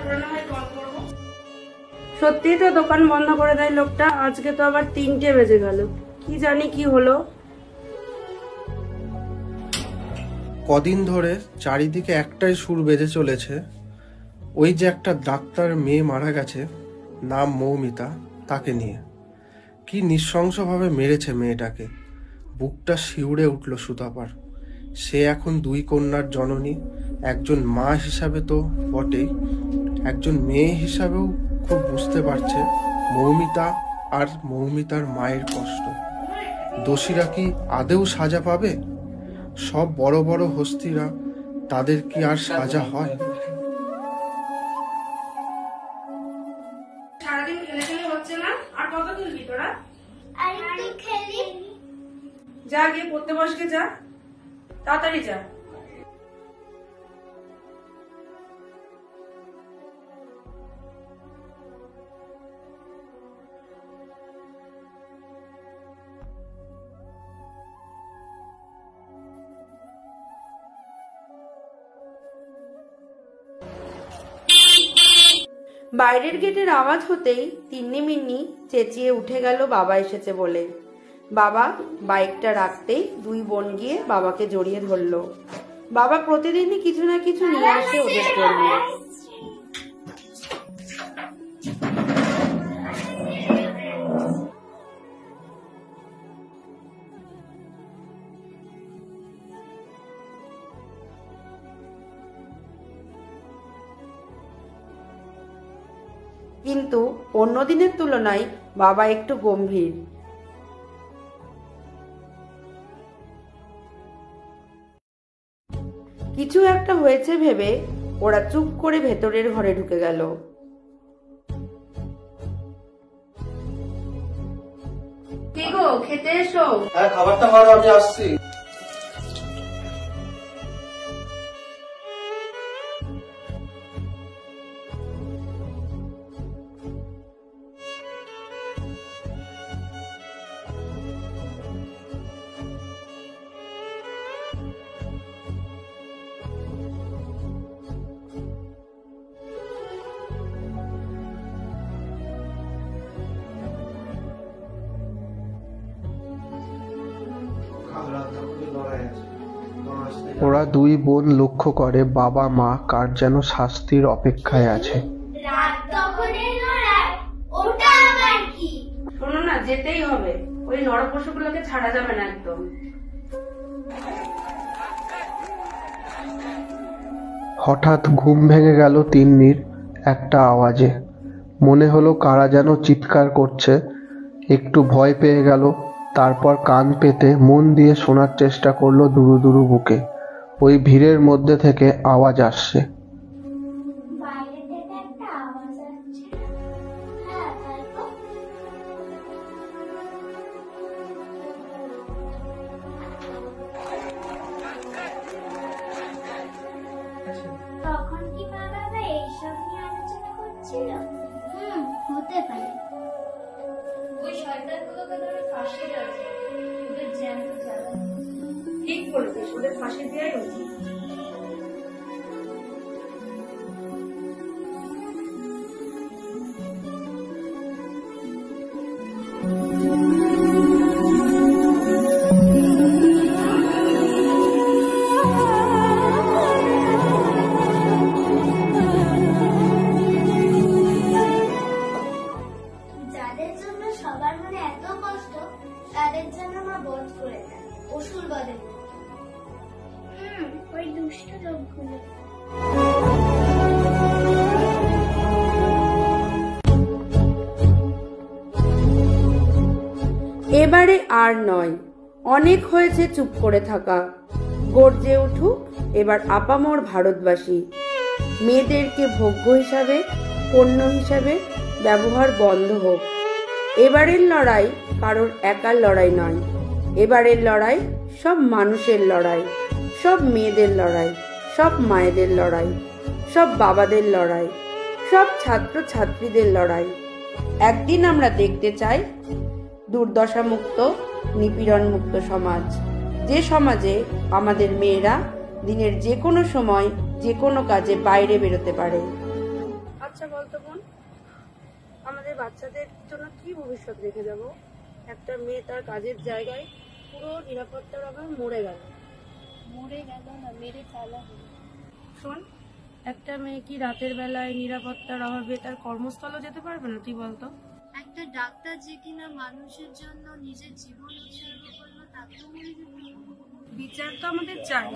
তারপরে না হয় কল করবো। সত্যিই তো দোকান বন্ধ করে দেয় লোকটা। আজকে তো আবার 3টে বেজে গেল, কি জানি কি হলো। কদিন ধরে চারিদিকে একটাই সুর বেজে চলেছে, ওই যে একটা ডাক্তার মেয়ে মারা গেছে, নাম মৌমিতা, তাকে নিয়ে। কি নৃশংসভাবে মেরেছে মেয়েটাকে। বুকটা শিউরে উঠল সুতাপার। সে এখন 2 কন্যার জননী, একজন মা হিসাবে তো বটেই, একজন মেয়ে হিসাবেও খুব বুঝতে পারছে মৌমিতা আর মৌমিতার মায়ের কষ্ট। দোষীরা কি আদেও সাজা পাবে? সব বড় বড় হস্তিরা, তাদের কি আর সাজা হয়? সারাদিন খেলে খেলে হচ্ছে না, আর কত খেলবি তোরা? যা গিয়ে পড়তে বসকে, যা তাড়াতাড়ি যা। বাইরের গেটের আওয়াজ হতেই তিন্নি মিন্নি চেঁচিয়ে উঠে গেল বাবা এসেছে বলে। বাবা বাইকটা রাখতেই 2 বোন গিয়ে বাবাকে জড়িয়ে ধরলো। বাবা প্রতিদিনই কিছু না কিছু নিয়ে আসে ওদের জন্য। কিন্তু অন্য দিনের তুলনায় বাবা একটু গম্ভীর। কিছু একটা হয়েছে ভেবে ওরা চুপ করে ভেতরের ঘরে ঢুকে গেল। কি গো, খেতে এসো। হ্যাঁ, খাবারটা খাওয়ার আমি আসছি। ওরা 2 বোন লক্ষ্য করে বাবা মা কার যেন শাস্তির অপেক্ষায় আছে। শোনো না, যেতেই হবে, ওই নরপশুগুলোকে ছাড়া যাবে না একদম। হঠাৎ ঘুম ভেঙে গেল তিন্নির একটা আওয়াজে। মনে হলো কারা যেন চিৎকার করছে। একটু ভয় পেয়ে গেল, তারপর কান পেতে মন দিয়ে শোনার চেষ্টা করলো দুরু দুরু বুকে। ওই ভিড়ের মধ্যে থেকে আওয়াজ আসছে। তখন কি বাবা এইসব নিয়ে আলোচনা করছিল? হতে পারে। ওই শয়তানগুলোকে ধরে ফাঁসি দেওয়া যায়, ওদের জ্যান্ত জ্বালা। ঠিক বলেছিস, ওদের ফাঁসি দেওয়াই উচিত। যাদের জন্য সবার মনে এত কষ্ট, তাদের জন্য মা বধ করে দেয় অসুর বধের। ওই দুষ্ট লোকগুলো। এবারে আর নয়, অনেক হয়েছে চুপ করে থাকা। গর্জে উঠুক এবার আপামর ভারতবাসী। মেয়েদেরকে ভোগ্য হিসাবে, পণ্য হিসাবে ব্যবহার বন্ধ হোক। এবারের লড়াই কারোর একার লড়াই নয়, এবারের লড়াই সব মানুষের লড়াই, সব মেয়েদের লড়াই, সব মায়েদের লড়াই, সব বাবাদের লড়াই, সব ছাত্র ছাত্রীদের লড়াই। একদিন আমরা দেখতে চাই দুর্দশা মুক্ত, নিপীড়ন মুক্ত সমাজ, যে সমাজে আমাদের মেয়েরা দিনের যে কোনো সময় যে কোনো কাজে বাইরে বেরোতে পারে। আচ্ছা বলতো বোন, আমাদের বাচ্চাদের জন্য কি ভবিষ্যৎ রেখে যাব? একটা মেয়ে তার কাজের জায়গায় পুরো নিরাপত্তার অভাবে মরে গেল। মরে গেল না, মেরে ফেলা হলো। শোন, একটা মেয়ে কি রাতের বেলায় নিরাপত্তার অভাবে তার কর্মস্থলও যেতে পারবে না? তুই বলতো। একটা ডাক্তার যে কিনা মানুষের জন্য নিজের জীবন উৎসর্গ করলো, তাকেও মেরে দিল। বিচার তো আমাদের চাই।